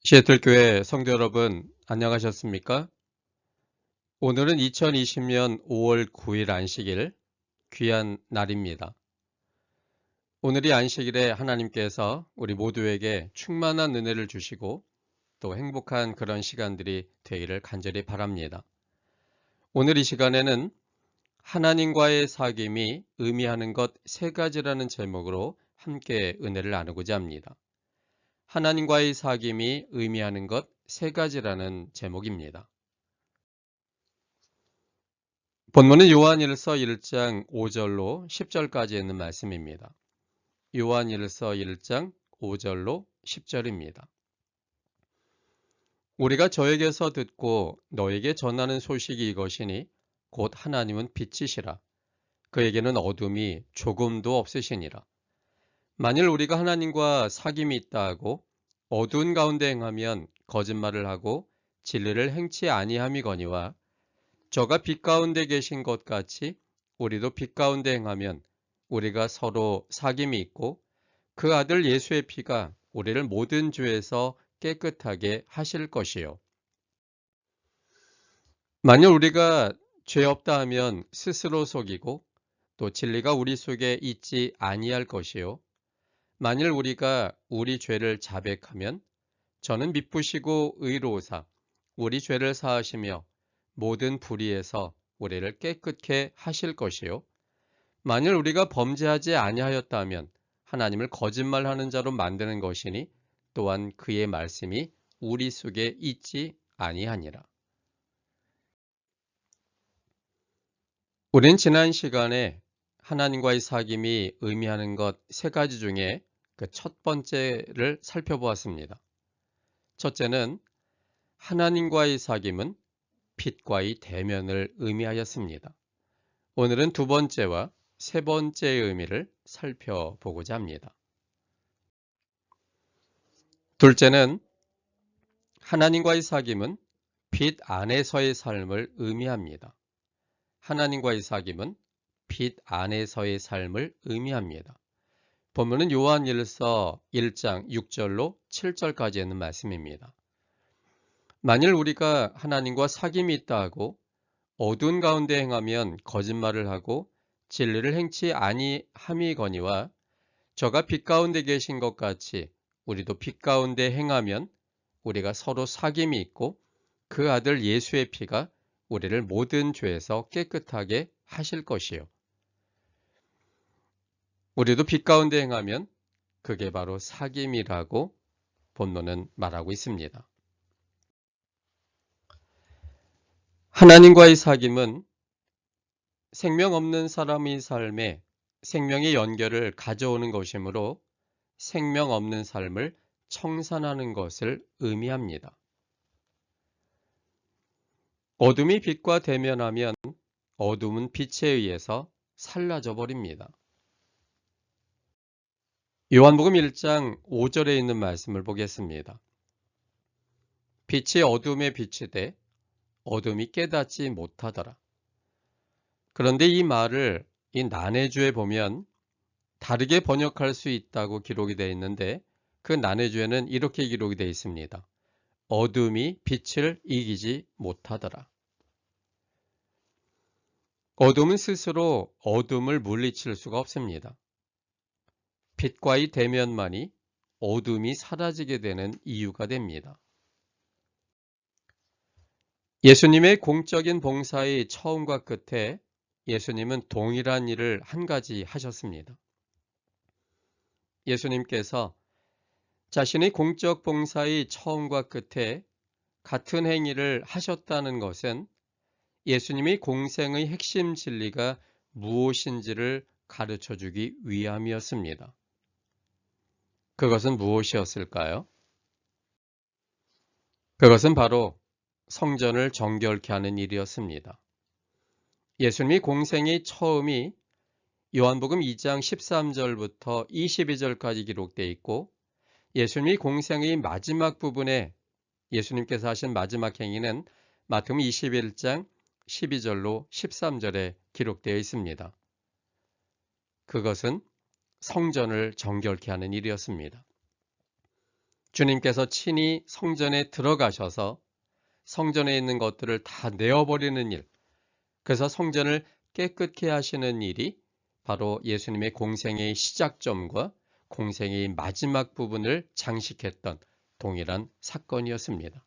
시애틀교회 성도 여러분, 안녕하셨습니까? 오늘은 2020년 5월 9일 안식일, 귀한 날입니다. 오늘이 안식일에 하나님께서 우리 모두에게 충만한 은혜를 주시고 또 행복한 그런 시간들이 되기를 간절히 바랍니다. 오늘 이 시간에는 하나님과의 사귐이 의미하는 것 세 가지라는 제목으로 함께 은혜를 나누고자 합니다. 하나님과의 사귐이 의미하는 것 세 가지라는 제목입니다. 본문은 요한일서 1장 5절로 10절까지 있는 말씀입니다. 요한일서 1장 5절로 10절입니다. 우리가 저에게서 듣고 너에게 전하는 소식이 이것이니 곧 하나님은 빛이시라. 그에게는 어둠이 조금도 없으시니라. 만일 우리가 하나님과 사귐이 있다 하고 어두운 가운데 행하면 거짓말을 하고 진리를 행치 아니함이거니와 저가 빛 가운데 계신 것 같이 우리도 빛 가운데 행하면 우리가 서로 사귐이 있고 그 아들 예수의 피가 우리를 모든 죄에서 깨끗하게 하실 것이요. 만일 우리가 죄 없다 하면 스스로 속이고 또 진리가 우리 속에 있지 아니할 것이요. 만일 우리가 우리 죄를 자백하면 저는 미쁘시고 의로우사 우리 죄를 사하시며 모든 불의에서 우리를 깨끗게 하실 것이요. 만일 우리가 범죄하지 아니하였다면 하나님을 거짓말하는 자로 만드는 것이니 또한 그의 말씀이 우리 속에 있지 아니하니라. 우린 지난 시간에 하나님과의 사귐이 의미하는 것 세 가지 중에 그 첫 번째를 살펴보았습니다. 첫째는 하나님과의 사귐은 빛과의 대면을 의미하였습니다. 오늘은 두 번째와 세 번째의 의미를 살펴보고자 합니다. 둘째는 하나님과의 사귐은 빛 안에서의 삶을 의미합니다. 하나님과의 사귐은 빛 안에서의 삶을 의미합니다. 본문은 요한일서 1장 6절로 7절까지 있는 말씀입니다. 만일 우리가 하나님과 사귐이 있다 하고 어두운 가운데 행하면 거짓말을 하고 진리를 행치 아니함이거니와 저가 빛 가운데 계신 것 같이 우리도 빛 가운데 행하면 우리가 서로 사귐이 있고 그 아들 예수의 피가 우리를 모든 죄에서 깨끗하게 하실 것이요. 우리도 빛 가운데 행하면 그게 바로 사귐이라고 본문은 말하고 있습니다. 하나님과의 사귐은 생명 없는 사람의 삶에 생명의 연결을 가져오는 것이므로 생명 없는 삶을 청산하는 것을 의미합니다. 어둠이 빛과 대면하면 어둠은 빛에 의해서 사라져 버립니다. 요한복음 1장 5절에 있는 말씀을 보겠습니다. 빛이 어둠에 비치되 어둠이 깨닫지 못하더라. 그런데 이 말을 이 난해주에 보면 다르게 번역할 수 있다고 기록이 되어 있는데 그 난해주에는 이렇게 기록이 되어 있습니다. 어둠이 빛을 이기지 못하더라. 어둠은 스스로 어둠을 물리칠 수가 없습니다. 빛과의 대면만이 어둠이 사라지게 되는 이유가 됩니다. 예수님의 공적인 봉사의 처음과 끝에 예수님은 동일한 일을 한 가지 하셨습니다. 예수님께서 자신의 공적 봉사의 처음과 끝에 같은 행위를 하셨다는 것은 예수님의 공생의 핵심 진리가 무엇인지를 가르쳐주기 위함이었습니다. 그것은 무엇이었을까요? 그것은 바로 성전을 정결케 하는 일이었습니다. 예수님의 공생의 처음이 요한복음 2장 13절부터 22절까지 기록되어 있고 예수님의 공생의 마지막 부분에 예수님께서 하신 마지막 행위는 마태복음 21장 12절로 13절에 기록되어 있습니다. 그것은 성전을 정결케 하는 일이었습니다. 주님께서 친히 성전에 들어가셔서 성전에 있는 것들을 다 내어버리는 일, 그래서 성전을 깨끗게 하시는 일이 바로 예수님의 공생의 시작점과 공생의 마지막 부분을 장식했던 동일한 사건이었습니다.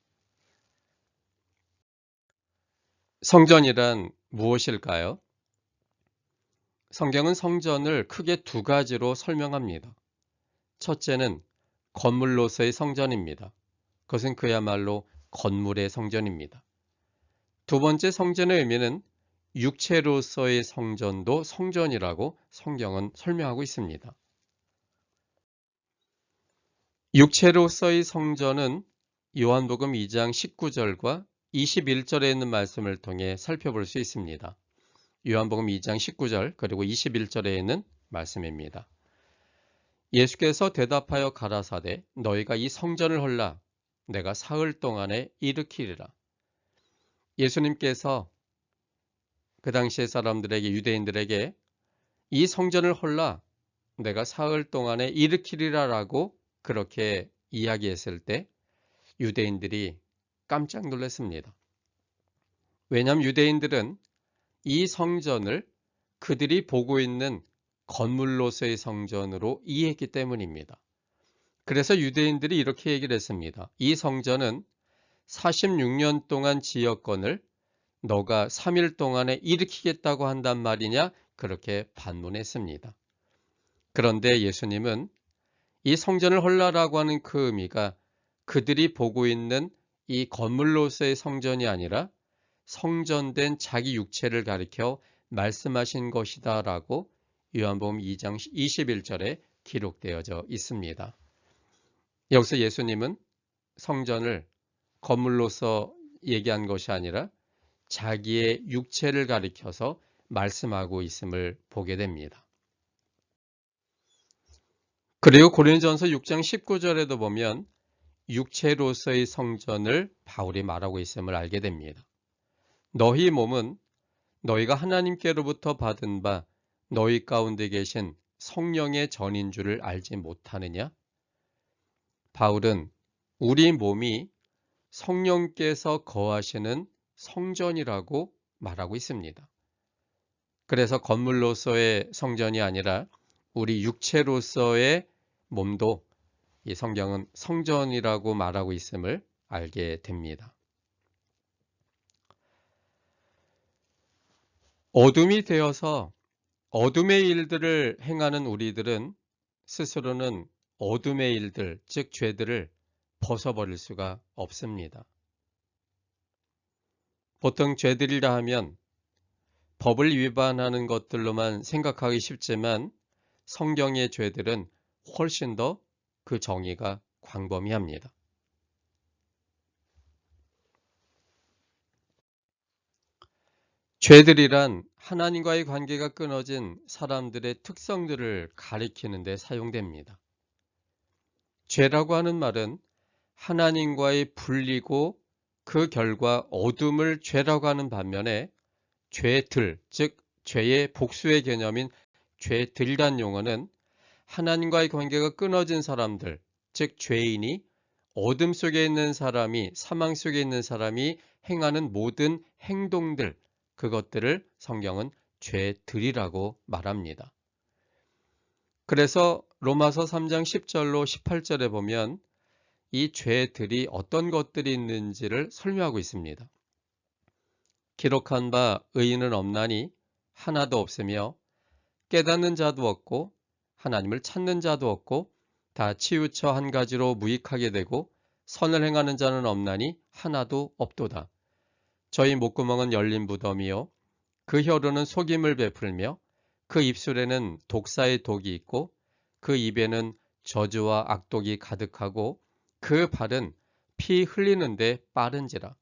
성전이란 무엇일까요? 성경은 성전을 크게 두 가지로 설명합니다. 첫째는 건물로서의 성전입니다. 그것은 그야말로 건물의 성전입니다. 두 번째 성전의 의미는 육체로서의 성전도 성전이라고 성경은 설명하고 있습니다. 육체로서의 성전은 요한복음 2장 19절과 21절에 있는 말씀을 통해 살펴볼 수 있습니다. 요한복음 2장 19절 그리고 21절에 있는 말씀입니다. 예수께서 대답하여 가라사대 너희가 이 성전을 헐라 내가 사흘 동안에 일으키리라. 예수님께서 그 당시의 사람들에게 유대인들에게 이 성전을 헐라 내가 사흘 동안에 일으키리라 라고 그렇게 이야기했을 때 유대인들이 깜짝 놀랐습니다. 왜냐하면 유대인들은 이 성전을 그들이 보고 있는 건물로서의 성전으로 이해했기 때문입니다. 그래서 유대인들이 이렇게 얘기를 했습니다. 이 성전은 46년 동안 지었건을 너가 3일 동안에 일으키겠다고 한단 말이냐? 그렇게 반문했습니다. 그런데 예수님은 이 성전을 헐라라고 하는 그 의미가 그들이 보고 있는 이 건물로서의 성전이 아니라 성전된 자기 육체를 가리켜 말씀하신 것이다 라고 요한복음 2장 21절에 기록되어져 있습니다. 여기서 예수님은 성전을 건물로서 얘기한 것이 아니라 자기의 육체를 가리켜서 말씀하고 있음을 보게 됩니다. 그리고 고린도전서 6장 19절에도 보면 육체로서의 성전을 바울이 말하고 있음을 알게 됩니다. 너희 몸은 너희가 하나님께로부터 받은 바 너희 가운데 계신 성령의 전인 줄을 알지 못하느냐? 바울은 우리 몸이 성령께서 거하시는 성전이라고 말하고 있습니다. 그래서 건물로서의 성전이 아니라 우리 육체로서의 몸도 이 성경은 성전이라고 말하고 있음을 알게 됩니다. 어둠이 되어서 어둠의 일들을 행하는 우리들은 스스로는 어둠의 일들, 즉 죄들을 벗어버릴 수가 없습니다. 보통 죄들이라 하면 법을 위반하는 것들로만 생각하기 쉽지만 성경의 죄들은 훨씬 더 그 정의가 광범위합니다. 죄들이란 하나님과의 관계가 끊어진 사람들의 특성들을 가리키는 데 사용됩니다. 죄라고 하는 말은 하나님과의 분리고 그 결과 어둠을 죄라고 하는 반면에 죄들, 즉 죄의 복수의 개념인 죄들이란 용어는 하나님과의 관계가 끊어진 사람들, 즉 죄인이 어둠 속에 있는 사람이, 사망 속에 있는 사람이 행하는 모든 행동들, 그것들을 성경은 죄들이라고 말합니다. 그래서 로마서 3장 10절로 18절에 보면 이 죄들이 어떤 것들이 있는지를 설명하고 있습니다. 기록한 바 의인은 없나니 하나도 없으며 깨닫는 자도 없고 하나님을 찾는 자도 없고 다 치우쳐 한 가지로 무익하게 되고 선을 행하는 자는 없나니 하나도 없도다. 저희 목구멍은 열린 무덤이요 그 혀로는 속임을 베풀며 그 입술에는 독사의 독이 있고 그 입에는 저주와 악독이 가득하고 그 발은 피 흘리는데 빠른지라.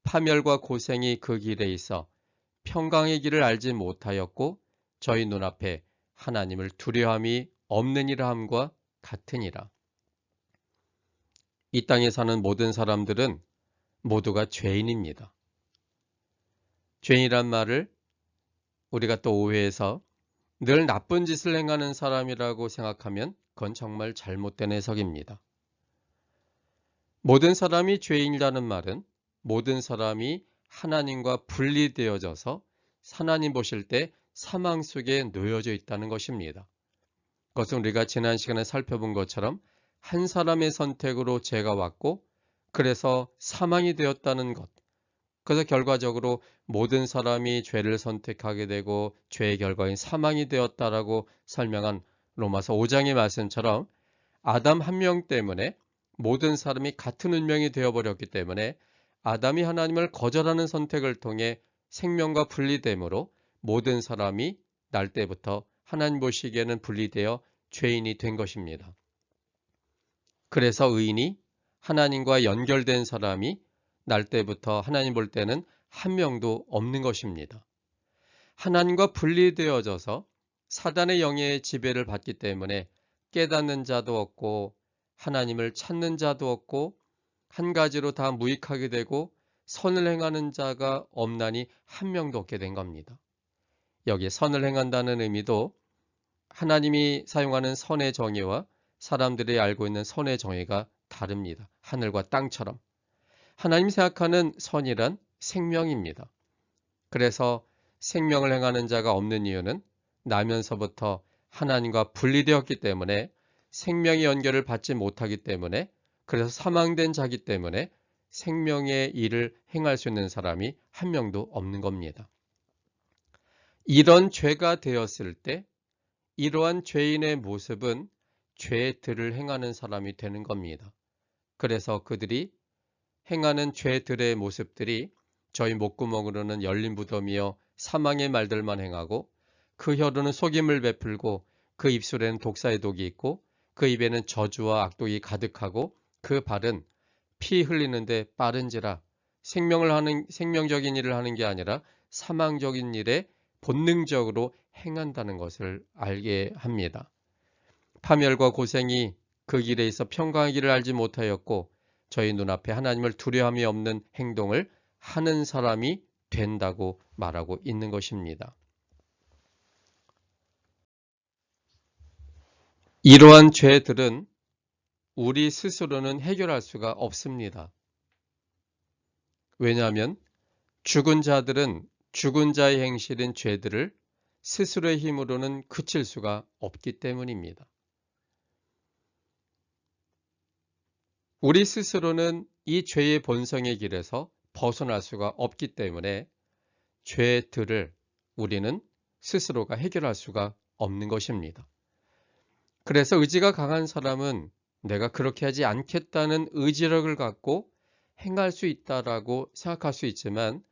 파멸과 고생이 그 길에 있어 평강의 길을 알지 못하였고 저희 눈앞에 하나님을 두려움이 없느니라 함과 같으니라. 이 땅에 사는 모든 사람들은 모두가 죄인입니다. 죄인이란 말을 우리가 또 오해해서 늘 나쁜 짓을 행하는 사람이라고 생각하면 그건 정말 잘못된 해석입니다. 모든 사람이 죄인이라는 말은 모든 사람이 하나님과 분리되어져서 하나님 보실 때 사망 속에 놓여져 있다는 것입니다. 그것은 우리가 지난 시간에 살펴본 것처럼 한 사람의 선택으로 죄가 왔고 그래서 사망이 되었다는 것. 그래서 결과적으로 모든 사람이 죄를 선택하게 되고 죄의 결과인 사망이 되었다라고 설명한 로마서 5장의 말씀처럼 아담 한 명 때문에 모든 사람이 같은 운명이 되어버렸기 때문에 아담이 하나님을 거절하는 선택을 통해 생명과 분리됨으로 모든 사람이 날 때부터 하나님 보시기에는 분리되어 죄인이 된 것입니다. 그래서 의인이 하나님과 연결된 사람이 날 때부터 하나님 볼 때는 한 명도 없는 것입니다. 하나님과 분리되어져서 사단의 영의 지배를 받기 때문에 깨닫는 자도 없고 하나님을 찾는 자도 없고 한 가지로 다 무익하게 되고 선을 행하는 자가 없나니 한 명도 없게 된 겁니다. 여기에 선을 행한다는 의미도 하나님이 사용하는 선의 정의와 사람들이 알고 있는 선의 정의가 다릅니다. 하늘과 땅처럼. 하나님이 생각하는 선이란 생명입니다. 그래서 생명을 행하는 자가 없는 이유는 나면서부터 하나님과 분리되었기 때문에 생명의 연결을 받지 못하기 때문에 그래서 사망된 자기 때문에 생명의 일을 행할 수 있는 사람이 한 명도 없는 겁니다. 이런 죄가 되었을 때 이러한 죄인의 모습은 죄들을 행하는 사람이 되는 겁니다. 그래서 그들이 행하는 죄들의 모습들이 저희 목구멍으로는 열린 무덤이요 사망의 말들만 행하고 그 혀로는 속임을 베풀고 그 입술에는 독사의 독이 있고 그 입에는 저주와 악독이 가득하고 그 발은 피 흘리는데 빠른지라 생명적인 일을 하는 게 아니라 사망적인 일에 본능적으로 행한다는 것을 알게 합니다. 파멸과 고생이 그 길에 있어 평강하기를 알지 못하였고 저희 눈앞에 하나님을 두려움이 없는 행동을 하는 사람이 된다고 말하고 있는 것입니다. 이러한 죄들은 우리 스스로는 해결할 수가 없습니다. 왜냐하면 죽은 자들은 죽은 자의 행실인 죄들을 스스로의 힘으로는 그칠 수가 없기 때문입니다. 우리 스스로는 이 죄의 본성의 길에서 벗어날 수가 없기 때문에 죄들을 우리는 스스로가 해결할 수가 없는 것입니다. 그래서 의지가 강한 사람은 내가 그렇게 하지 않겠다는 의지력을 갖고 행할 수 있다라고 생각할 수 있지만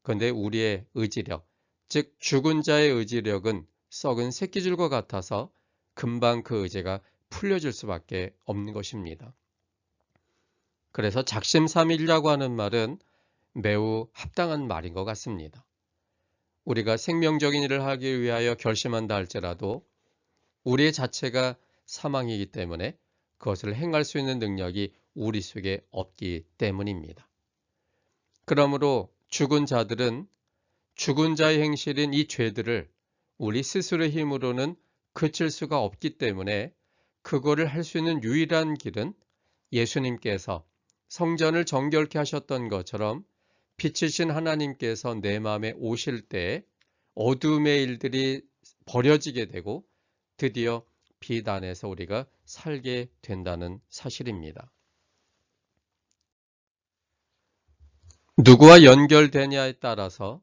그런데 우리의 의지력, 즉 죽은 자의 의지력은 썩은 새끼줄과 같아서 금방 그 의지가 풀려질 수밖에 없는 것입니다. 그래서 작심삼일이라고 하는 말은 매우 합당한 말인 것 같습니다. 우리가 생명적인 일을 하기 위하여 결심한다 할지라도 우리의 자체가 사망이기 때문에 그것을 행할 수 있는 능력이 우리 속에 없기 때문입니다. 그러므로 죽은 자들은 죽은 자의 행실인 이 죄들을 우리 스스로의 힘으로는 그칠 수가 없기 때문에 그거를 할 수 있는 유일한 길은 예수님께서 성전을 정결케 하셨던 것처럼 빛이신 하나님께서 내 마음에 오실 때 어둠의 일들이 버려지게 되고 드디어 빛 안에서 우리가 살게 된다는 사실입니다. 누구와 연결되냐에 따라서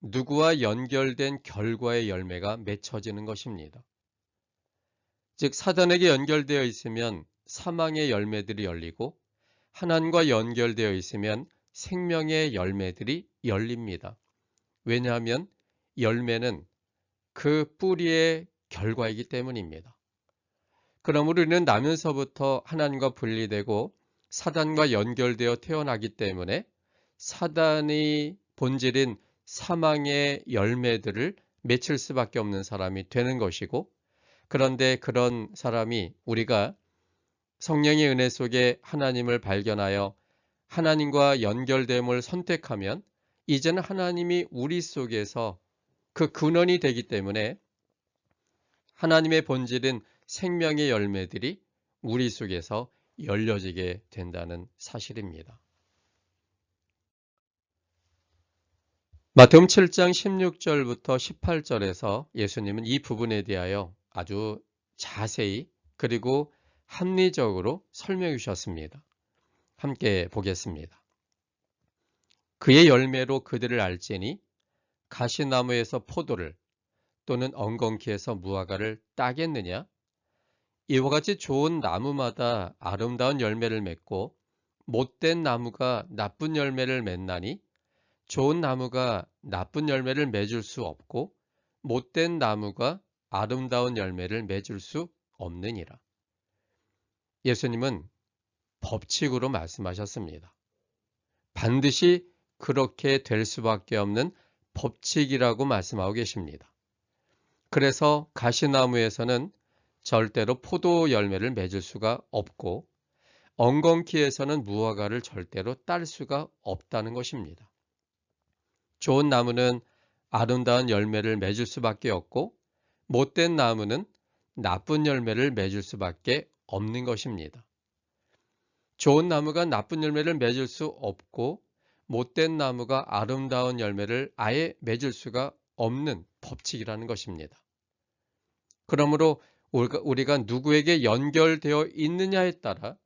누구와 연결된 결과의 열매가 맺혀지는 것입니다. 즉 사단에게 연결되어 있으면 사망의 열매들이 열리고 하나님과 연결되어 있으면 생명의 열매들이 열립니다. 왜냐하면 열매는 그 뿌리의 결과이기 때문입니다. 그러므로 우리는 나면서부터 하나님과 분리되고 사단과 연결되어 태어나기 때문에 사단의 본질인 사망의 열매들을 맺힐 수밖에 없는 사람이 되는 것이고 그런데 그런 사람이 우리가 성령의 은혜 속에 하나님을 발견하여 하나님과 연결됨을 선택하면 이제는 하나님이 우리 속에서 그 근원이 되기 때문에 하나님의 본질인 생명의 열매들이 우리 속에서 열려지게 된다는 사실입니다. 마태복음 7장 16절부터 18절에서 예수님은 이 부분에 대하여 아주 자세히 그리고 합리적으로 설명해 주셨습니다. 함께 보겠습니다. 그의 열매로 그들을 알지니 가시나무에서 포도를 또는 엉겅퀴에서 무화과를 따겠느냐? 이와 같이 좋은 나무마다 아름다운 열매를 맺고 못된 나무가 나쁜 열매를 맺나니 좋은 나무가 나쁜 열매를 맺을 수 없고 못된 나무가 아름다운 열매를 맺을 수 없느니라. 예수님은 법칙으로 말씀하셨습니다. 반드시 그렇게 될 수밖에 없는 법칙이라고 말씀하고 계십니다. 그래서 가시나무에서는 절대로 포도 열매를 맺을 수가 없고 엉겅퀴에서는 무화과를 절대로 딸 수가 없다는 것입니다. 좋은 나무는 아름다운 열매를 맺을 수밖에 없고 못된 나무는 나쁜 열매를 맺을 수밖에 없는 것입니다. 좋은 나무가 나쁜 열매를 맺을 수 없고 못된 나무가 아름다운 열매를 아예 맺을 수가 없는 법칙이라는 것입니다. 그러므로 우리가 누구에게 연결되어 있느냐에 따라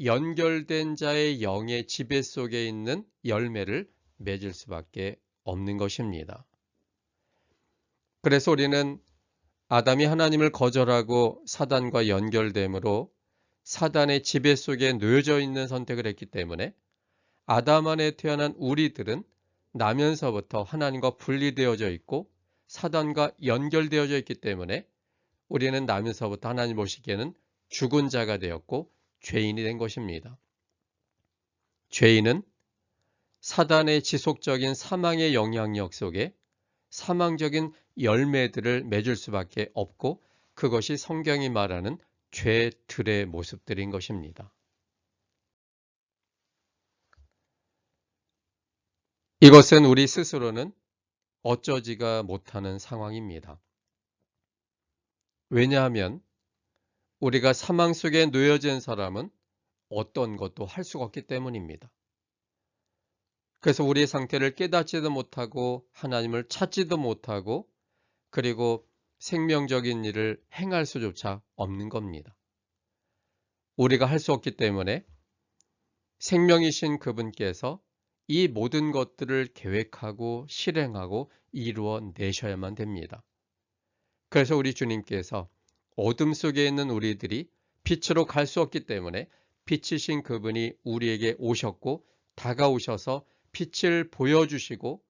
연결된 자의 영의 지배 속에 있는 열매를 맺을 수밖에 없는 것입니다. 그래서 우리는 아담이 하나님을 거절하고 사단과 연결됨으로 사단의 지배 속에 놓여져 있는 선택을 했기 때문에 아담 안에 태어난 우리들은 나면서부터 하나님과 분리되어져 있고 사단과 연결되어져 있기 때문에 우리는 나면서부터 하나님 보시기에는 죽은 자가 되었고 죄인이 된 것입니다. 죄인은 사단의 지속적인 사망의 영향력 속에 사망적인 열매들을 맺을 수밖에 없고 그것이 성경이 말하는 죄들의 모습들인 것입니다. 이것은 우리 스스로는 어쩌지가 못하는 상황입니다. 왜냐하면 우리가 사망 속에 놓여진 사람은 어떤 것도 할 수가 없기 때문입니다. 그래서 우리의 상태를 깨닫지도 못하고 하나님을 찾지도 못하고 그리고 생명적인 일을 행할 수조차 없는 겁니다. 우리가 할 수 없기 때문에 생명이신 그분께서 이 모든 것들을 계획하고 실행하고 이루어 내셔야만 됩니다. 그래서 우리 주님께서 어둠 속에 있는 우리들이 빛으로 갈 수 없기 때문에 빛이신 그분이 우리에게 오셨고 다가오셔서 빛을 보여주시고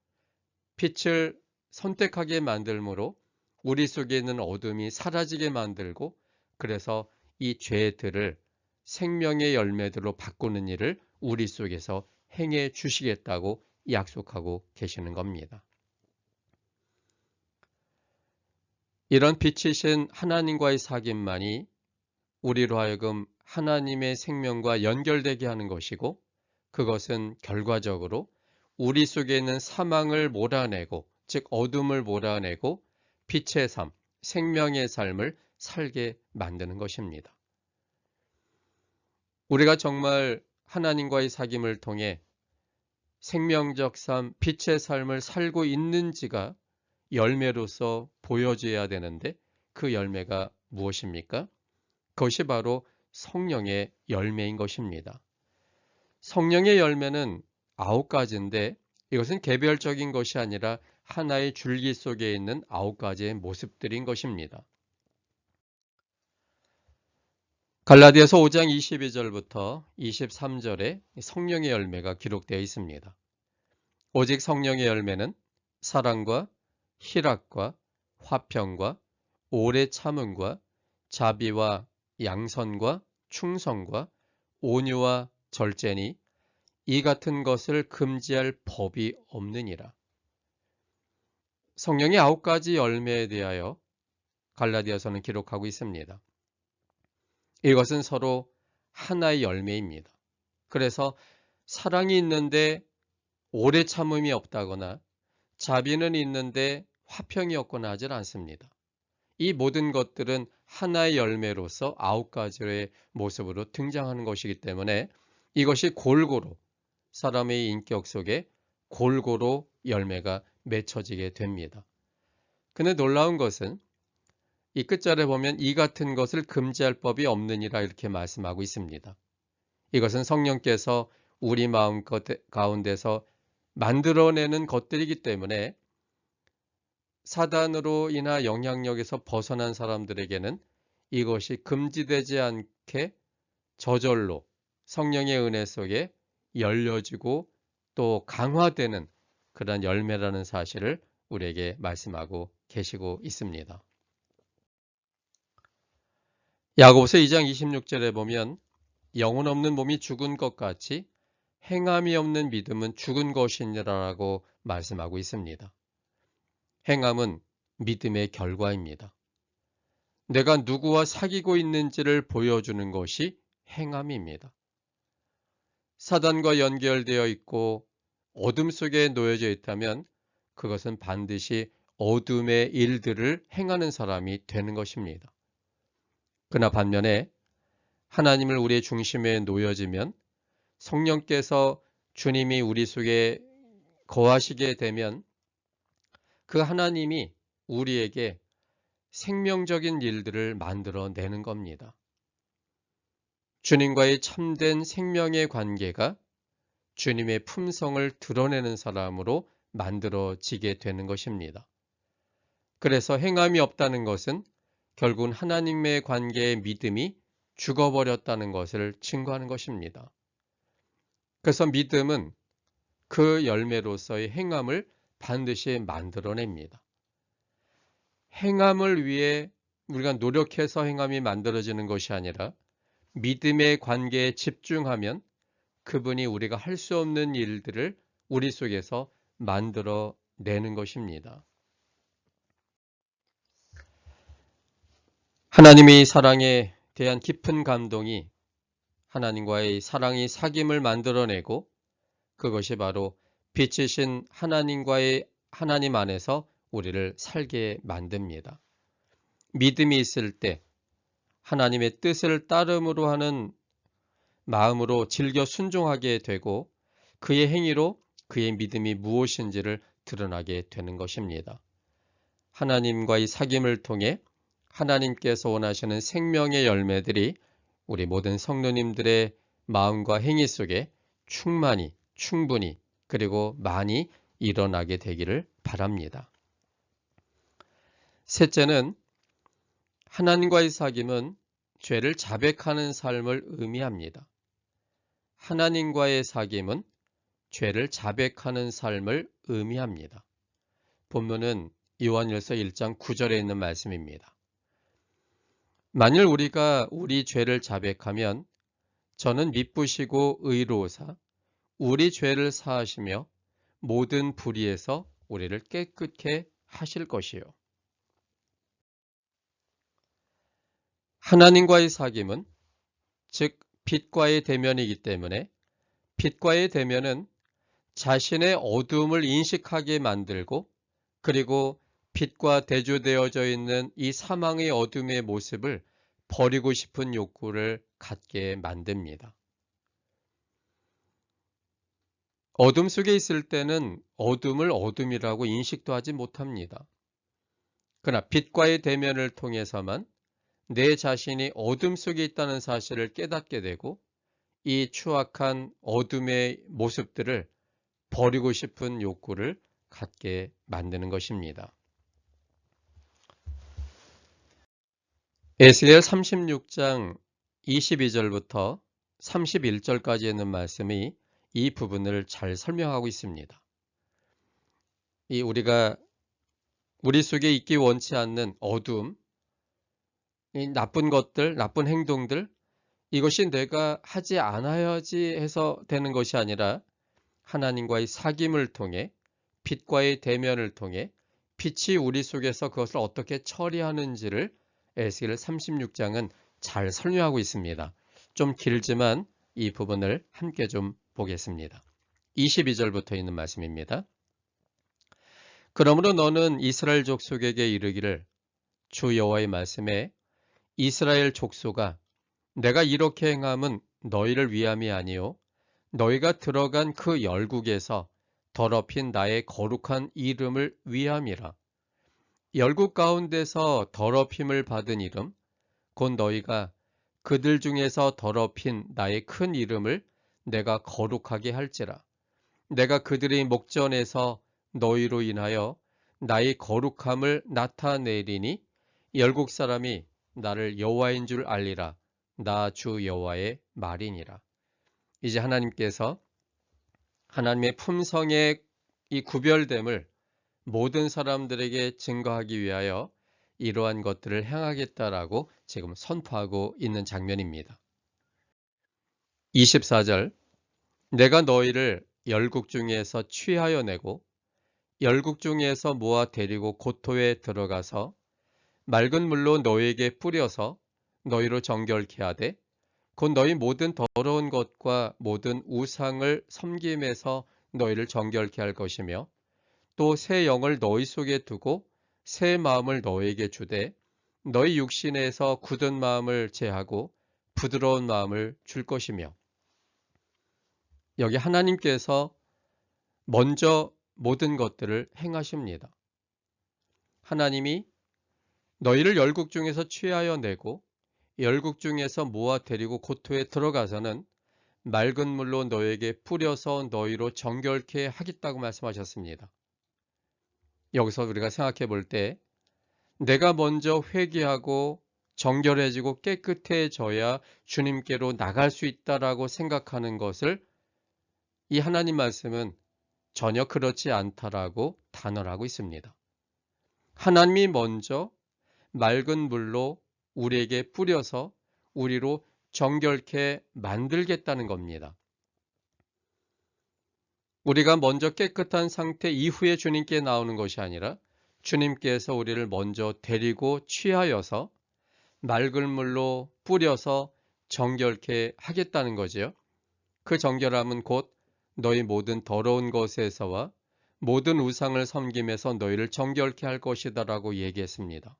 빛을 선택하게 만들므로 우리 속에 있는 어둠이 사라지게 만들고 그래서 이 죄들을 생명의 열매들로 바꾸는 일을 우리 속에서 행해 주시겠다고 약속하고 계시는 겁니다. 이런 빛이신 하나님과의 사귐만이 우리로 하여금 하나님의 생명과 연결되게 하는 것이고 그것은 결과적으로 우리 속에 있는 사망을 몰아내고 즉 어둠을 몰아내고 빛의 삶, 생명의 삶을 살게 만드는 것입니다. 우리가 정말 하나님과의 사귐을 통해 생명적 삶, 빛의 삶을 살고 있는지가 열매로서 보여져야 되는데 그 열매가 무엇입니까? 그것이 바로 성령의 열매인 것입니다. 성령의 열매는 9가지인데 이것은 개별적인 것이 아니라 하나의 줄기 속에 있는 9가지의 모습들인 것입니다. 갈라디아서 5장 22절부터 23절에 성령의 열매가 기록되어 있습니다. 오직 성령의 열매는 사랑과 희락과 화평과 오래 참음과 자비와 양선과 충성과 온유와 절제니 이 같은 것을 금지할 법이 없느니라. 성령의 9가지 열매에 대하여 갈라디아서는 기록하고 있습니다. 이것은 서로 하나의 열매입니다. 그래서 사랑이 있는데 오래 참음이 없다거나 자비는 있는데 화평이 없거나 하질 않습니다. 이 모든 것들은 하나의 열매로서 9가지의 모습으로 등장하는 것이기 때문에 이것이 골고루 사람의 인격 속에 골고루 열매가 맺혀지게 됩니다. 근데 놀라운 것은 이 끝절에 보면 이 같은 것을 금지할 법이 없느니라 이렇게 말씀하고 있습니다. 이것은 성령께서 우리 마음 가운데서 만들어내는 것들이기 때문에 사단으로 인한 영향력에서 벗어난 사람들에게는 이것이 금지되지 않게 저절로 성령의 은혜 속에 열려지고 또 강화되는 그런 열매라는 사실을 우리에게 말씀하고 계시고 있습니다. 야고보서 2장 26절에 보면 영혼 없는 몸이 죽은 것 같이 행함이 없는 믿음은 죽은 것이니라라고 말씀하고 있습니다. 행함은 믿음의 결과입니다. 내가 누구와 사귀고 있는지를 보여주는 것이 행함입니다. 사단과 연결되어 있고 어둠 속에 놓여져 있다면 그것은 반드시 어둠의 일들을 행하는 사람이 되는 것입니다. 그러나 반면에 하나님을 우리의 중심에 놓여지면 성령께서 주님이 우리 속에 거하시게 되면 그 하나님이 우리에게 생명적인 일들을 만들어내는 겁니다. 주님과의 참된 생명의 관계가 주님의 품성을 드러내는 사람으로 만들어지게 되는 것입니다. 그래서 행함이 없다는 것은 결국은 하나님의 관계의 믿음이 죽어버렸다는 것을 증거하는 것입니다. 그래서 믿음은 그 열매로서의 행함을 반드시 만들어냅니다. 행함을 위해 우리가 노력해서 행함이 만들어지는 것이 아니라 믿음의 관계에 집중하면 그분이 우리가 할 수 없는 일들을 우리 속에서 만들어내는 것입니다. 하나님의 사랑에 대한 깊은 감동이 하나님과의 사랑이 사귐을 만들어내고 그것이 바로 빛이신 하나님 안에서 우리를 살게 만듭니다. 믿음이 있을 때 하나님의 뜻을 따름으로 하는 마음으로 즐겨 순종하게 되고 그의 행위로 그의 믿음이 무엇인지를 드러나게 되는 것입니다. 하나님과의 사귐을 통해 하나님께서 원하시는 생명의 열매들이 우리 모든 성도님들의 마음과 행위 속에 충분히 그리고 많이 일어나게 되기를 바랍니다. 셋째는 하나님과의 사귐은 죄를 자백하는 삶을 의미합니다. 하나님과의 사귐은 죄를 자백하는 삶을 의미합니다. 본문은 요한일서 1장 9절에 있는 말씀입니다. 만일 우리가 우리 죄를 자백하면 저는 미쁘시고 의로우사 우리 죄를 사하시며 모든 불의에서 우리를 깨끗게 하실 것이요. 하나님과의 사귐은 즉 빛과의 대면이기 때문에 빛과의 대면은 자신의 어두움을 인식하게 만들고 그리고 빛과 대조되어져 있는 이 사망의 어둠의 모습을 버리고 싶은 욕구를 갖게 만듭니다. 어둠 속에 있을 때는 어둠을 어둠이라고 인식도 하지 못합니다. 그러나 빛과의 대면을 통해서만 내 자신이 어둠 속에 있다는 사실을 깨닫게 되고 이 추악한 어둠의 모습들을 버리고 싶은 욕구를 갖게 만드는 것입니다. 에스겔 36장 22절부터 31절까지 있는 말씀이 이 부분을 잘 설명하고 있습니다. 우리가 우리 속에 있기 원치 않는 어둠, 이 나쁜 것들, 나쁜 행동들, 이것이 내가 하지 않아야지 해서 되는 것이 아니라 하나님과의 사귐을 통해 빛과의 대면을 통해 빛이 우리 속에서 그것을 어떻게 처리하는지를 에스겔 36장은 잘 설명하고 있습니다. 좀 길지만 이 부분을 함께 좀 보겠습니다. 22절부터 있는 말씀입니다. 그러므로 너는 이스라엘 족속에게 이르기를 주 여호와의 말씀에 이스라엘 족속아 내가 이렇게 행함은 너희를 위함이 아니요 너희가 들어간 그 열국에서 더럽힌 나의 거룩한 이름을 위함이라. 열국 가운데서 더럽힘을 받은 이름 곧 너희가 그들 중에서 더럽힌 나의 큰 이름을 내가 거룩하게 할지라. 내가 그들의 목전에서 너희로 인하여 나의 거룩함을 나타내리니 열국 사람이 나를 여호와인 줄 알리라. 나 주 여호와의 말이니라. 이제 하나님께서 하나님의 품성의 이 구별됨을 모든 사람들에게 증거하기 위하여 이러한 것들을 행하겠다라고 지금 선포하고 있는 장면입니다. 24절 내가 너희를 열국 중에서 취하여 내고 열국 중에서 모아 데리고 고토에 들어가서 맑은 물로 너희에게 뿌려서 너희로 정결케 하되 곧 너희 모든 더러운 것과 모든 우상을 섬김에서 너희를 정결케 할 것이며 또 새 영을 너희 속에 두고 새 마음을 너희에게 주되 너희 육신에서 굳은 마음을 제하고 부드러운 마음을 줄 것이며 여기 하나님께서 먼저 모든 것들을 행하십니다. 하나님이 너희를 열국 중에서 취하여 내고 열국 중에서 모아 데리고 고토에 들어가서는 맑은 물로 너희에게 뿌려서 너희로 정결케 하겠다고 말씀하셨습니다. 여기서 우리가 생각해 볼 때 내가 먼저 회개하고 정결해지고 깨끗해져야 주님께로 나갈 수 있다라고 생각하는 것을 이 하나님 말씀은 전혀 그렇지 않다라고 단언하고 있습니다. 하나님이 먼저 맑은 물로 우리에게 뿌려서 우리로 정결케 만들겠다는 겁니다. 우리가 먼저 깨끗한 상태 이후에 주님께 나오는 것이 아니라 주님께서 우리를 먼저 데리고 취하여서 맑은 물로 뿌려서 정결케 하겠다는 거지요. 그 정결함은 곧 너희 모든 더러운 것에서와 모든 우상을 섬김에서 너희를 정결케 할 것이다 라고 얘기했습니다.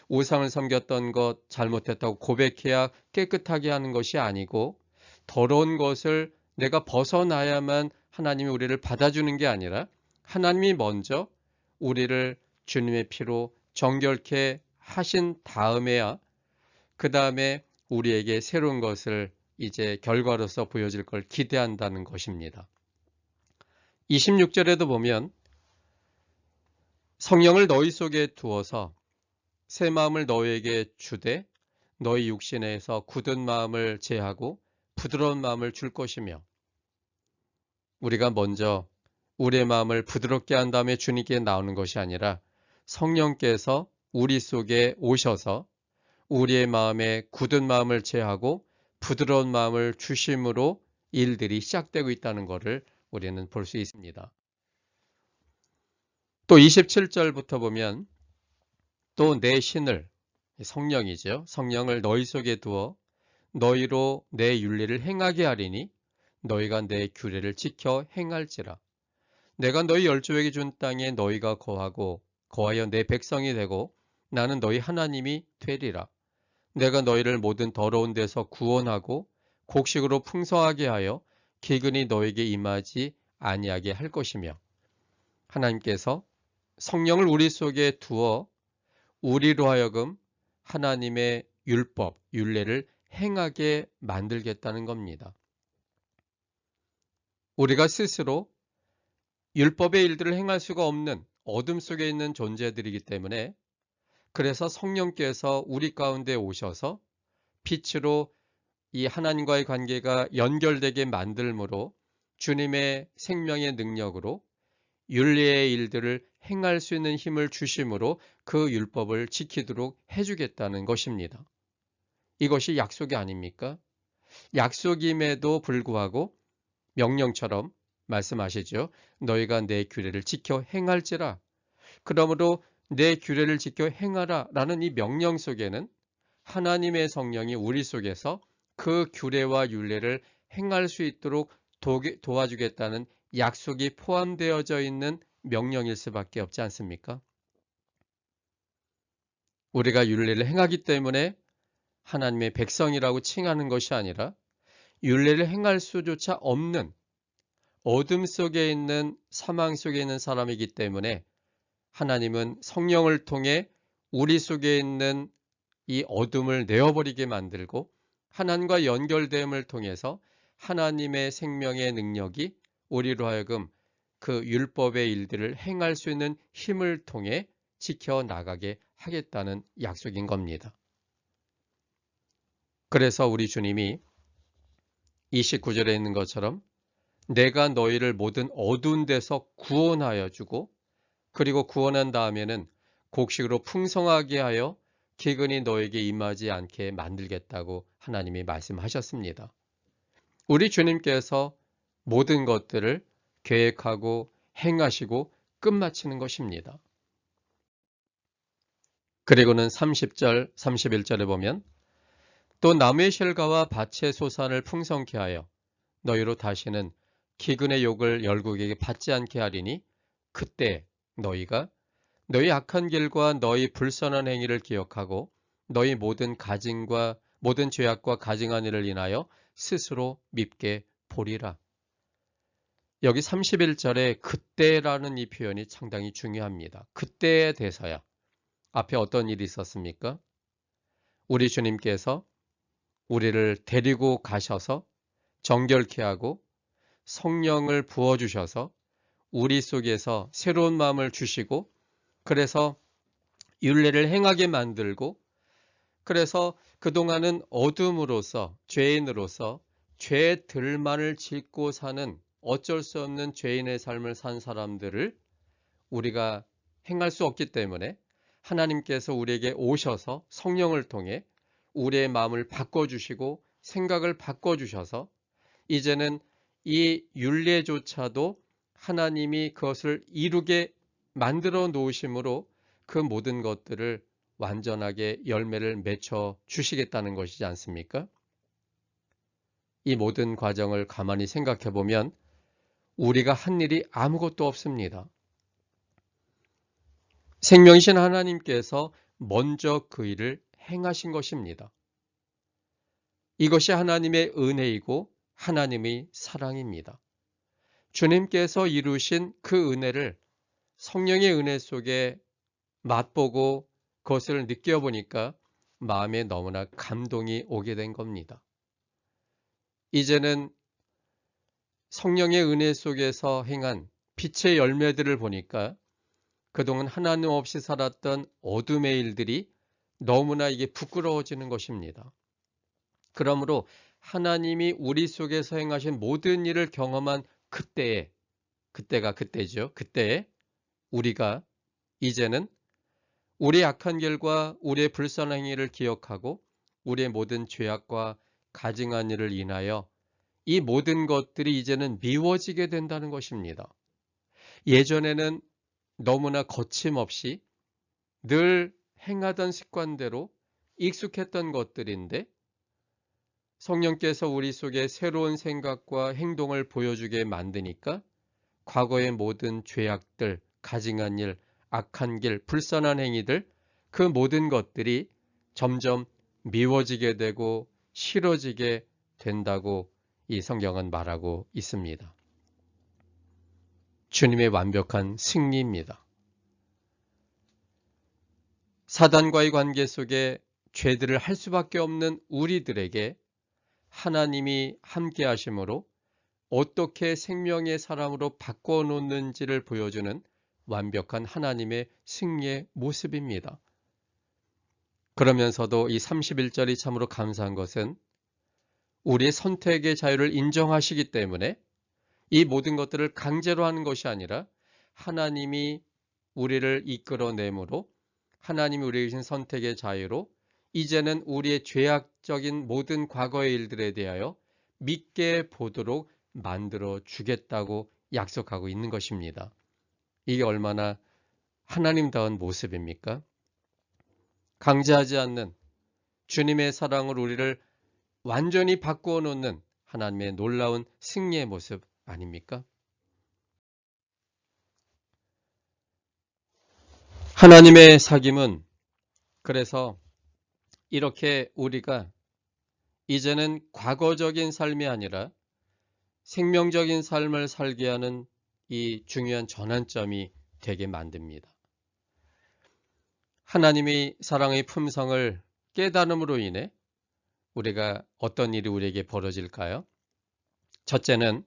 우상을 섬겼던 것 잘못했다고 고백해야 깨끗하게 하는 것이 아니고 더러운 것을 내가 벗어나야만 하나님이 우리를 받아주는 게 아니라 하나님이 먼저 우리를 주님의 피로 정결케 하신 다음에야 그 다음에 우리에게 새로운 것을 이제 결과로서 보여질 걸 기대한다는 것입니다. 26절에도 보면 성령을 너희 속에 두어서 새 마음을 너희에게 주되 너희 육신에서 굳은 마음을 제하고 부드러운 마음을 줄 것이며 우리가 먼저 우리의 마음을 부드럽게 한 다음에 주님께 나오는 것이 아니라 성령께서 우리 속에 오셔서 우리의 마음에 굳은 마음을 제하고 부드러운 마음을 주심으로 일들이 시작되고 있다는 것을 우리는 볼 수 있습니다. 또 27절부터 보면 또 내 신을 성령이죠. 성령을 너희 속에 두어 너희로 내 윤리를 행하게 하리니 너희가 내 규례를 지켜 행할지라. 내가 너희 열조에게 준 땅에 너희가 거하고 거하여 내 백성이 되고 나는 너희 하나님이 되리라. 내가 너희를 모든 더러운 데서 구원하고 곡식으로 풍성하게 하여 기근이 너에게 임하지 아니하게 할 것이며 하나님께서 성령을 우리 속에 두어 우리로 하여금 하나님의 율법, 율례를 행하게 만들겠다는 겁니다. 우리가 스스로 율법의 일들을 행할 수가 없는 어둠 속에 있는 존재들이기 때문에 그래서 성령께서 우리 가운데 오셔서 빛으로 이 하나님과의 관계가 연결되게 만들므로 주님의 생명의 능력으로 율례의 일들을 행할 수 있는 힘을 주심으로 그 율법을 지키도록 해주겠다는 것입니다. 이것이 약속이 아닙니까? 약속임에도 불구하고 명령처럼 말씀하시죠. 너희가 내 규례를 지켜 행할지라. 그러므로 내 규례를 지켜 행하라 라는 이 명령 속에는 하나님의 성령이 우리 속에서 그 규례와 율례를 행할 수 있도록 도와주겠다는 약속이 포함되어져 있는 명령일 수밖에 없지 않습니까? 우리가 율례를 행하기 때문에 하나님의 백성이라고 칭하는 것이 아니라 율례를 행할 수조차 없는 어둠 속에 있는 사망 속에 있는 사람이기 때문에 하나님은 성령을 통해 우리 속에 있는 이 어둠을 내어버리게 만들고 하나님과 연결됨을 통해서 하나님의 생명의 능력이 우리로 하여금 그 율법의 일들을 행할 수 있는 힘을 통해 지켜나가게 하겠다는 약속인 겁니다. 그래서 우리 주님이 29절에 있는 것처럼 내가 너희를 모든 어두운 데서 구원하여 주고 그리고 구원한 다음에는 곡식으로 풍성하게 하여 기근이 너에게 임하지 않게 만들겠다고 하나님이 말씀하셨습니다. 우리 주님께서 모든 것들을 계획하고 행하시고 끝마치는 것입니다. 그리고는 30절, 31절에 보면 또 나무의 실과와 밭의 소산을 풍성케 하여 너희로 다시는 기근의 욕을 열국에게 받지 않게 하리니 그때 너희가 너희 악한 길과 너희 불선한 행위를 기억하고 너희 모든 죄악과 가증한 일을 인하여 스스로 밉게 보리라. 여기 31절에 그때라는 이 표현이 상당히 중요합니다. 그때에 대해서야. 앞에 어떤 일이 있었습니까? 우리 주님께서 우리를 데리고 가셔서 정결케 하고 성령을 부어주셔서 우리 속에서 새로운 마음을 주시고 그래서 율례를 행하게 만들고 그래서 그동안은 어둠으로서 죄인으로서 죄들만을 짓고 사는 어쩔 수 없는 죄인의 삶을 산 사람들을 우리가 행할 수 없기 때문에 하나님께서 우리에게 오셔서 성령을 통해 우리의 마음을 바꿔주시고 생각을 바꿔주셔서 이제는 이 율례조차도 하나님이 그것을 이루게 만들어 놓으심으로 그 모든 것들을 완전하게 열매를 맺혀 주시겠다는 것이지 않습니까? 이 모든 과정을 가만히 생각해 보면 우리가 한 일이 아무것도 없습니다. 생명이신 하나님께서 먼저 그 일을 행하신 것입니다. 이것이 하나님의 은혜이고 하나님의 사랑입니다. 주님께서 이루신 그 은혜를 성령의 은혜 속에 맛보고 그것을 느껴보니까 마음에 너무나 감동이 오게 된 겁니다. 이제는 성령의 은혜 속에서 행한 빛의 열매들을 보니까 그동안 하나님 없이 살았던 어둠의 일들이 너무나 이게 부끄러워지는 것입니다. 그러므로 하나님이 우리 속에서 행하신 모든 일을 경험한 그때가 그때죠. 그때에 우리가 이제는 우리의 악한 길과 우리의 불선한 행위를 기억하고 우리의 모든 죄악과 가증한 일을 인하여 이 모든 것들이 이제는 미워지게 된다는 것입니다. 예전에는 너무나 거침없이 늘 행하던 습관대로 익숙했던 것들인데 성령께서 우리 속에 새로운 생각과 행동을 보여주게 만드니까 과거의 모든 죄악들, 가증한 일, 악한 길, 불선한 행위들 그 모든 것들이 점점 미워지게 되고 싫어지게 된다고 이 성경은 말하고 있습니다. 주님의 완벽한 승리입니다. 사단과의 관계 속에 죄들을 할 수밖에 없는 우리들에게 하나님이 함께 하심으로 어떻게 생명의 사람으로 바꿔놓는지를 보여주는 완벽한 하나님의 승리의 모습입니다. 그러면서도 이 31절이 참으로 감사한 것은 우리의 선택의 자유를 인정하시기 때문에 이 모든 것들을 강제로 하는 것이 아니라 하나님이 우리를 이끌어내므로 하나님이 우리에게 주신 선택의 자유로 이제는 우리의 죄악적인 모든 과거의 일들에 대하여 믿게 보도록 만들어 주겠다고 약속하고 있는 것입니다. 이게 얼마나 하나님다운 모습입니까? 강제하지 않는 주님의 사랑으로 우리를 완전히 바꾸어 놓는 하나님의 놀라운 승리의 모습 아닙니까? 하나님의 사귐은 그래서 이렇게 우리가 이제는 과거적인 삶이 아니라 생명적인 삶을 살게 하는 이 중요한 전환점이 되게 만듭니다. 하나님의 사랑의 품성을 깨달음으로 인해 우리가 어떤 일이 우리에게 벌어질까요? 첫째는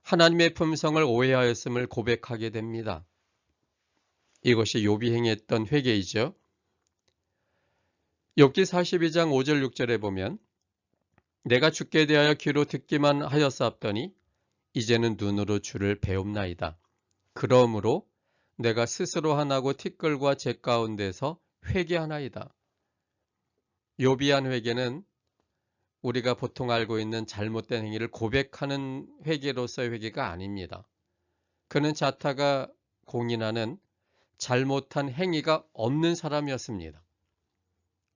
하나님의 품성을 오해하였음을 고백하게 됩니다. 이것이 욥이 행했던 회개이죠. 욥기 42장 5절 6절에 보면 내가 주께 대하여 귀로 듣기만 하였사옵더니 이제는 눈으로 주를 배웁나이다. 그러므로 내가 스스로 하나고 티끌과 재 가운데서 회개하나이다. 욥이 한 회개는 우리가 보통 알고 있는 잘못된 행위를 고백하는 회개로서의 회개가 아닙니다. 그는 자타가 공인하는 잘못한 행위가 없는 사람이었습니다.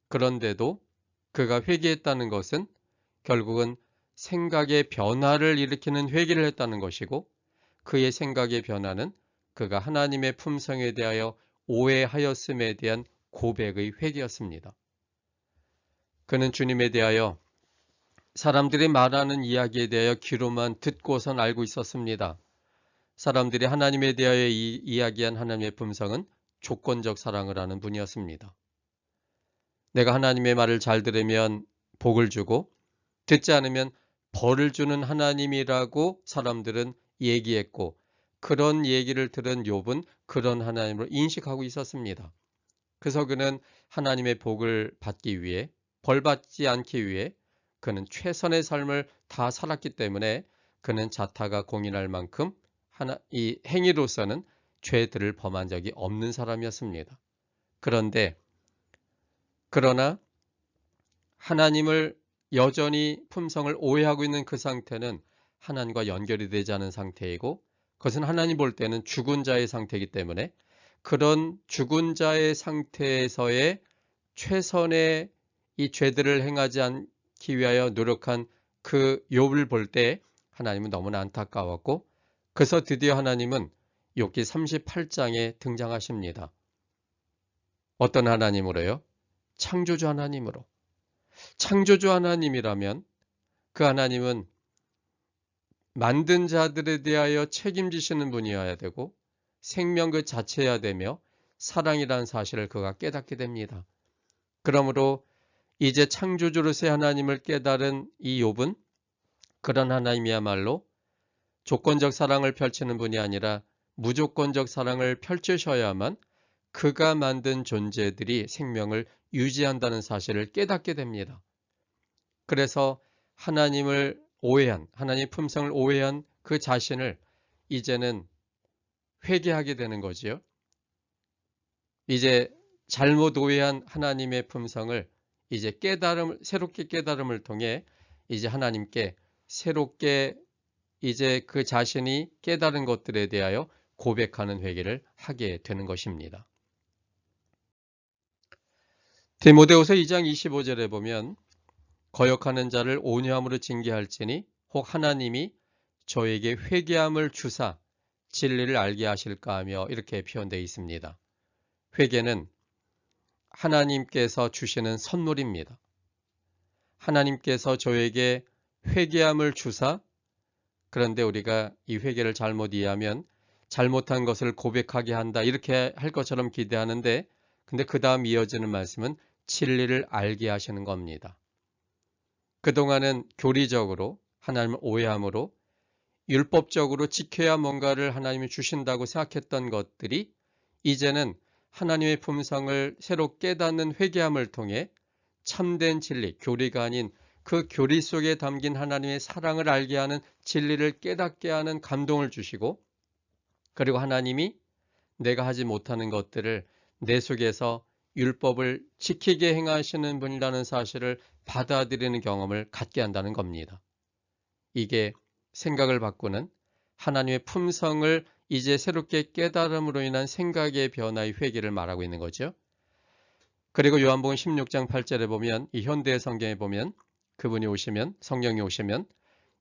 그런데도 그가 회개했다는 것은 결국은 생각의 변화를 일으키는 회개를 했다는 것이고, 그의 생각의 변화는 그가 하나님의 품성에 대하여 오해하였음에 대한 고백의 회개였습니다. 그는 주님에 대하여 사람들이 말하는 이야기에 대하여 귀로만 듣고선 알고 있었습니다. 사람들이 하나님에 대하여 이야기한 하나님의 품성은 조건적 사랑을 하는 분이었습니다. 내가 하나님의 말을 잘 들으면 복을 주고 듣지 않으면 벌을 주는 하나님이라고 사람들은 얘기했고, 그런 얘기를 들은 욥은 그런 하나님으로 인식하고 있었습니다. 그래서 그는 하나님의 복을 받기 위해, 벌 받지 않기 위해 그는 최선의 삶을 다 살았기 때문에 그는 자타가 공인할 만큼 이 행위로서는 죄들을 범한 적이 없는 사람이었습니다. 그러나 하나님을 여전히 품성을 오해하고 있는 그 상태는 하나님과 연결이 되지 않은 상태이고, 그것은 하나님 볼 때는 죽은 자의 상태이기 때문에 그런 죽은 자의 상태에서의 최선의 이 죄들을 행하지 않기 위하여 노력한 그 욥을 볼 때 하나님은 너무나 안타까웠고, 그래서 드디어 하나님은 욥기 38장에 등장하십니다. 어떤 하나님으로요? 창조주 하나님으로. 창조주 하나님이라면 그 하나님은 만든 자들에 대하여 책임지시는 분이어야 되고 생명 그 자체여야 되며 사랑이라는 사실을 그가 깨닫게 됩니다. 그러므로 이제 창조주로서의 하나님을 깨달은 이 욥은 그런 하나님이야말로 조건적 사랑을 펼치는 분이 아니라 무조건적 사랑을 펼치셔야만 그가 만든 존재들이 생명을 유지한다는 사실을 깨닫게 됩니다. 그래서 하나님을 오해한, 하나님의 품성을 오해한 그 자신을 이제는 회개하게 되는 거지요. 이제 잘못 오해한 하나님의 품성을 이제 새롭게 깨달음을 통해 이제 하나님께 새롭게 이제 그 자신이 깨달은 것들에 대하여 고백하는 회개를 하게 되는 것입니다. 디모데후서 2장 25절에 보면 거역하는 자를 온유함으로 징계할지니 혹 하나님이 저에게 회개함을 주사 진리를 알게 하실까 하며 이렇게 표현되어 있습니다. 회개는 하나님께서 주시는 선물입니다. 하나님께서 저에게 회개함을 주사, 그런데 우리가 이 회개를 잘못 이해하면 잘못한 것을 고백하게 한다 이렇게 할 것처럼 기대하는데, 근데 그 다음 이어지는 말씀은 진리를 알게 하시는 겁니다. 그동안은 교리적으로 하나님을 오해함으로 율법적으로 지켜야 뭔가를 하나님이 주신다고 생각했던 것들이 이제는 하나님의 품성을 새로 깨닫는 회개함을 통해 참된 진리, 교리가 아닌 그 교리 속에 담긴 하나님의 사랑을 알게 하는 진리를 깨닫게 하는 감동을 주시고, 그리고 하나님이 내가 하지 못하는 것들을 내 속에서 율법을 지키게 행하시는 분이라는 사실을 받아들이는 경험을 갖게 한다는 겁니다. 이게 생각을 바꾸는 하나님의 품성을 이제 새롭게 깨달음으로 인한 생각의 변화의 회개를 말하고 있는 거죠. 그리고 요한복음 16장 8절에 보면, 이 현대 성경에 보면 그분이 오시면, 성령이 오시면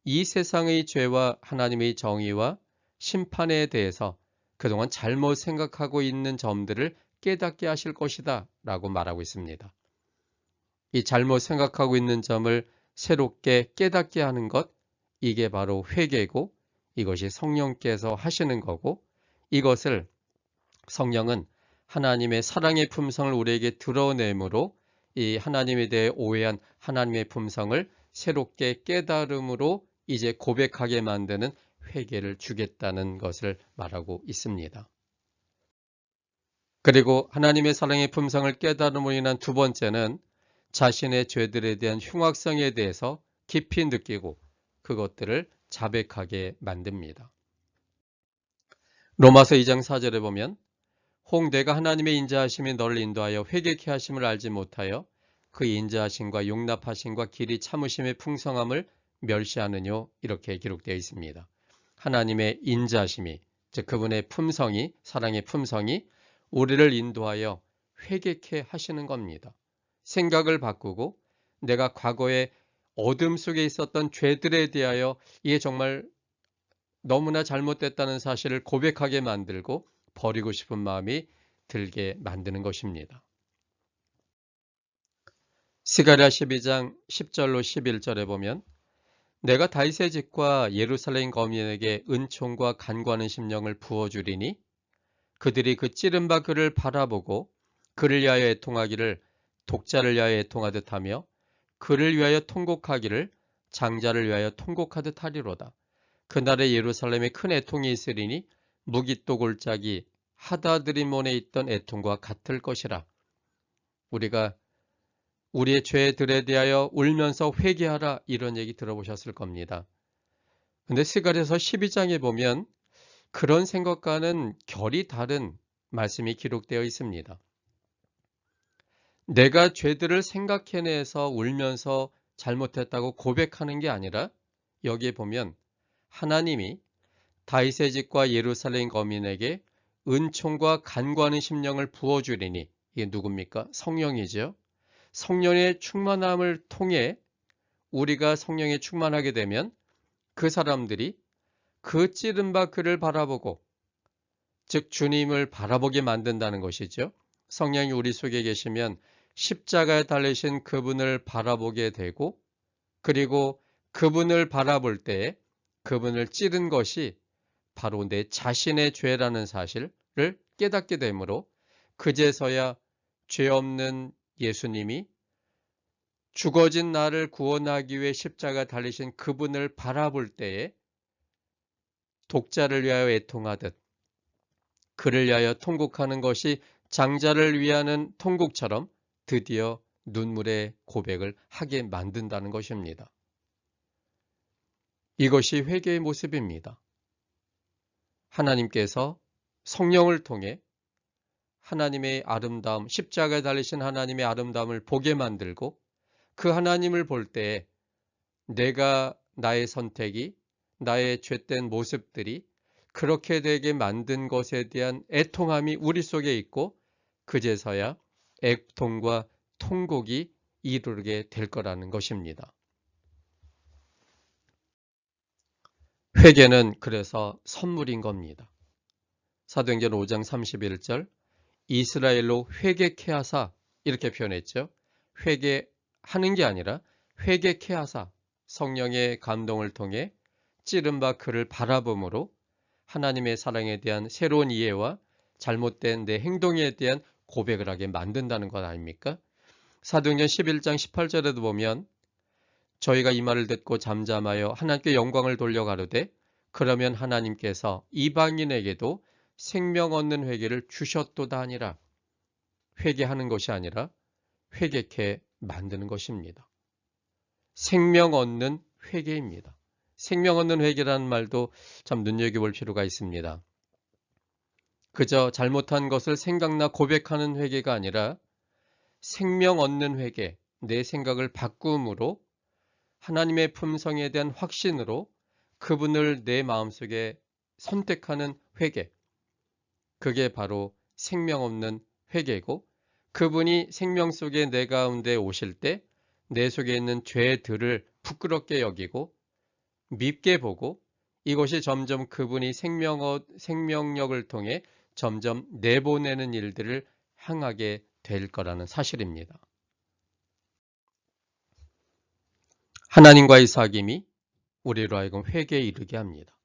이 세상의 죄와 하나님의 정의와 심판에 대해서 그동안 잘못 생각하고 있는 점들을 깨닫게 하실 것이다 라고 말하고 있습니다. 이 잘못 생각하고 있는 점을 새롭게 깨닫게 하는 것, 이게 바로 회개고 이것이 성령께서 하시는 거고, 이것을 성령은 하나님의 사랑의 품성을 우리에게 드러내므로 이 하나님에 대해 오해한 하나님의 품성을 새롭게 깨달음으로 이제 고백하게 만드는 회개를 주겠다는 것을 말하고 있습니다. 그리고 하나님의 사랑의 품성을 깨달음으로 인한 두 번째는 자신의 죄들에 대한 흉악성에 대해서 깊이 느끼고 그것들을 자백하게 만듭니다. 로마서 2장 4절에 보면 혹 내가 하나님의 인자하심이 너를 인도하여 회개케 하심을 알지 못하여 그 인자하심과 용납하심과 길이 참으심의 풍성함을 멸시하느뇨, 이렇게 기록되어 있습니다. 하나님의 인자하심이, 즉 그분의 품성이, 사랑의 품성이 우리를 인도하여 회개케 하시는 겁니다. 생각을 바꾸고 내가 과거에 어둠 속에 있었던 죄들에 대하여 이게 정말 너무나 잘못됐다는 사실을 고백하게 만들고 버리고 싶은 마음이 들게 만드는 것입니다. 스가랴 12장 10절로 11절에 보면 내가 다윗의 집과 예루살렘 거민에게 은총과 간구하는 심령을 부어주리니 그들이 그 찌른 바 그를 바라보고 그를 위하여 애통하기를 독자를 위하여 애통하듯 하며 그를 위하여 통곡하기를 장자를 위하여 통곡하듯 하리로다. 그날에 예루살렘에 큰 애통이 있으리니 무기또 골짜기 하다드리몬에 있던 애통과 같을 것이라. 우리가 우리의 죄들에 대하여 울면서 회개하라, 이런 얘기 들어보셨을 겁니다. 근데 스가랴서 12장에 보면 그런 생각과는 결이 다른 말씀이 기록되어 있습니다. 내가 죄들을 생각해내서 울면서 잘못했다고 고백하는 게 아니라 여기에 보면 하나님이 다윗의 집과 예루살렘 거민에게 은총과 간구하는 심령을 부어주리니, 이게 누굽니까? 성령이죠. 성령의 충만함을 통해 우리가 성령에 충만하게 되면 그 사람들이 그 찌른 바 그를 바라보고, 즉 주님을 바라보게 만든다는 것이죠. 성령이 우리 속에 계시면 십자가에 달리신 그분을 바라보게 되고, 그리고 그분을 바라볼 때 그분을 찌른 것이 바로 내 자신의 죄라는 사실을 깨닫게 되므로 그제서야 죄 없는 예수님이 죽어진 나를 구원하기 위해 십자가 달리신 그분을 바라볼 때에 독자를 위하여 애통하듯 그를 위하여 통곡하는 것이 장자를 위하는 통곡처럼 드디어 눈물의 고백을 하게 만든다는 것입니다. 이것이 회개의 모습입니다. 하나님께서 성령을 통해 하나님의 아름다움, 십자가에 달리신 하나님의 아름다움을 보게 만들고 그 하나님을 볼 때에 내가, 나의 선택이, 나의 죄된 모습들이 그렇게 되게 만든 것에 대한 애통함이 우리 속에 있고 그제서야 애통과 통곡이 이루게 될 거라는 것입니다. 회개는 그래서 선물인 겁니다. 사도행전 5장 31절 이스라엘로 회개케 하사, 이렇게 표현했죠. 회개하는 게 아니라 회개케 하사, 성령의 감동을 통해 찌른 바 그를 바라봄으로 하나님의 사랑에 대한 새로운 이해와 잘못된 내 행동에 대한 고백을 하게 만든다는 것 아닙니까? 사도행전 11장 18절에도 보면 저희가 이 말을 듣고 잠잠하여 하나님께 영광을 돌려가로되 그러면 하나님께서 이방인에게도 생명 얻는 회개를 주셨도다 하니라. 회개하는 것이 아니라 회개케 만드는 것입니다. 생명 얻는 회개입니다. 생명 얻는 회개라는 말도 참 눈여겨볼 필요가 있습니다. 그저 잘못한 것을 생각나 고백하는 회개가 아니라 생명 얻는 회개, 내 생각을 바꿈으로 하나님의 품성에 대한 확신으로 그분을 내 마음속에 선택하는 회개, 그게 바로 생명 없는 회개고, 그분이 생명 속에 내 가운데 오실 때 내 속에 있는 죄들을 부끄럽게 여기고 밉게 보고 이것이 점점 그분이 생명력을 통해 점점 내보내는 일들을 향하게 될 거라는 사실입니다. 하나님과의 사귐이 우리로 하여금 회개에 이르게 합니다.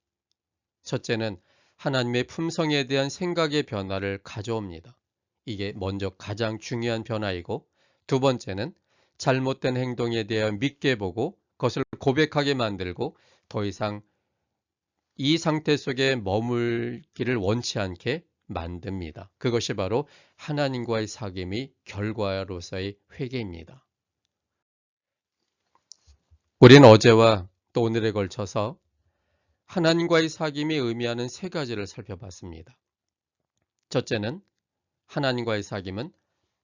첫째는 하나님의 품성에 대한 생각의 변화를 가져옵니다. 이게 먼저 가장 중요한 변화이고, 두 번째는 잘못된 행동에 대해 믿게 보고 그것을 고백하게 만들고 더 이상 이 상태 속에 머물기를 원치 않게 만듭니다. 그것이 바로 하나님과의 사귐의 결과로서의 회개입니다. 우리는 어제와 또 오늘에 걸쳐서 하나님과의 사귐이 의미하는 세 가지를 살펴봤습니다. 첫째는 하나님과의 사귐은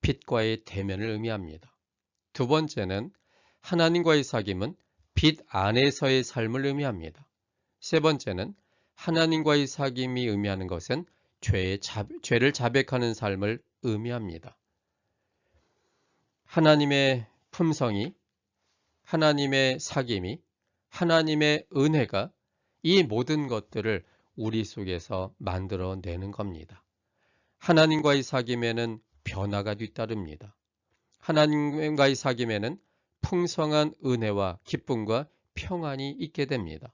빛과의 대면을 의미합니다. 두 번째는 하나님과의 사귐은 빛 안에서의 삶을 의미합니다. 세 번째는 하나님과의 사귐이 의미하는 것은 죄를 자백하는 삶을 의미합니다. 하나님의 품성이, 하나님의 사귐이, 하나님의 은혜가 이 모든 것들을 우리 속에서 만들어내는 겁니다. 하나님과의 사귐에는 변화가 뒤따릅니다. 하나님과의 사귐에는 풍성한 은혜와 기쁨과 평안이 있게 됩니다.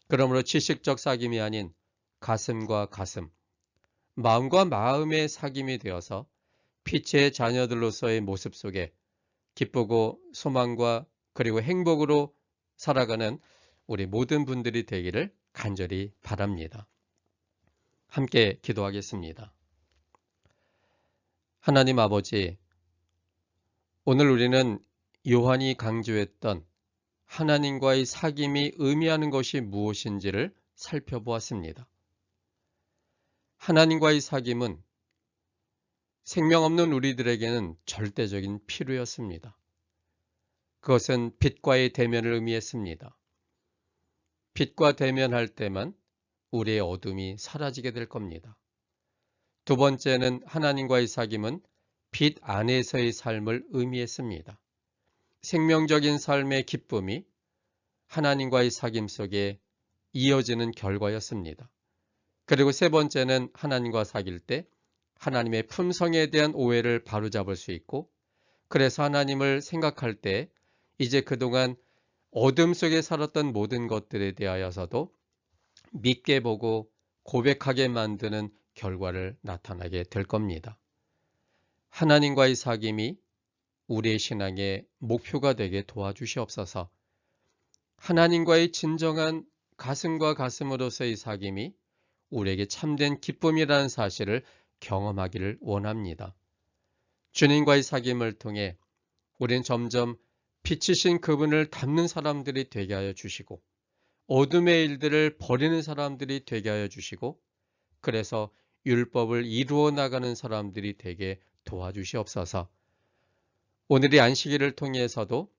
그러므로 지식적 사귐이 아닌 가슴과 가슴, 마음과 마음의 사귐이 되어서 빛의 자녀들로서의 모습 속에 기쁘고 소망과 그리고 행복으로 살아가는 우리 모든 분들이 되기를 간절히 바랍니다. 함께 기도하겠습니다. 하나님 아버지, 오늘 우리는 요한이 강조했던 하나님과의 사귐이 의미하는 것이 무엇인지를 살펴보았습니다. 하나님과의 사귐은 생명 없는 우리들에게는 절대적인 필요였습니다. 그것은 빛과의 대면을 의미했습니다. 빛과 대면할 때만 우리의 어둠이 사라지게 될 겁니다. 두 번째는 하나님과의 사귐은 빛 안에서의 삶을 의미했습니다. 생명적인 삶의 기쁨이 하나님과의 사귐 속에 이어지는 결과였습니다. 그리고 세 번째는 하나님과 사귈 때 하나님의 품성에 대한 오해를 바로잡을 수 있고, 그래서 하나님을 생각할 때 이제 그동안 어둠 속에 살았던 모든 것들에 대하여서도 믿게 보고 고백하게 만드는 결과를 나타나게 될 겁니다. 하나님과의 사귐이 우리의 신앙의 목표가 되게 도와주시옵소서. 하나님과의 진정한 가슴과 가슴으로서의 사귐이 우리에게 참된 기쁨이라는 사실을 경험하기를 원합니다. 주님과의 사귐을 통해 우린 점점 빛이신 그분을 닮는 사람들이 되게 하여 주시고, 어둠의 일들을 버리는 사람들이 되게 하여 주시고, 그래서 율법을 이루어 나가는 사람들이 되게 도와주시옵소서. 오늘의 안식일을 통해서도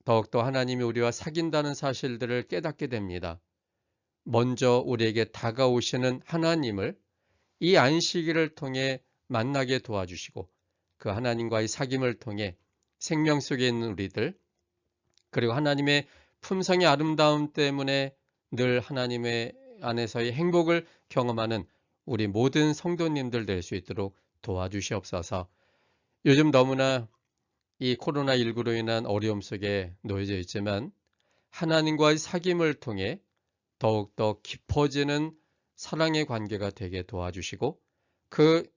더욱더 하나님이 우리와 사귄다는 사실들을 깨닫게 됩니다. 먼저 우리에게 다가오시는 하나님을 이 안식일을 통해 만나게 도와주시고, 그 하나님과의 사귐을 통해 생명 속에 있는 우리들, 그리고 하나님의 품성의 아름다움 때문에 늘 하나님의 안에서의 행복을 경험하는 우리 모든 성도님들 될 수 있도록 도와주시옵소서. 요즘 너무나 이 코로나19로 인한 어려움 속에 놓여져 있지만 하나님과의 사귐을 통해 더욱더 깊어지는 사랑의 관계가 되게 도와주시고, 그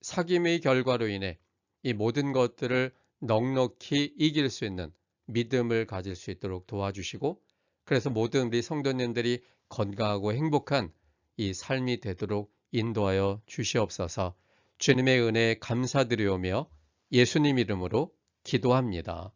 사귐의 결과로 인해 이 모든 것들을 넉넉히 이길 수 있는 믿음을 가질 수 있도록 도와주시고, 그래서 모든 우리 성도님들이 건강하고 행복한 이 삶이 되도록 인도하여 주시옵소서. 주님의 은혜에 감사드리오며 예수님 이름으로 기도합니다.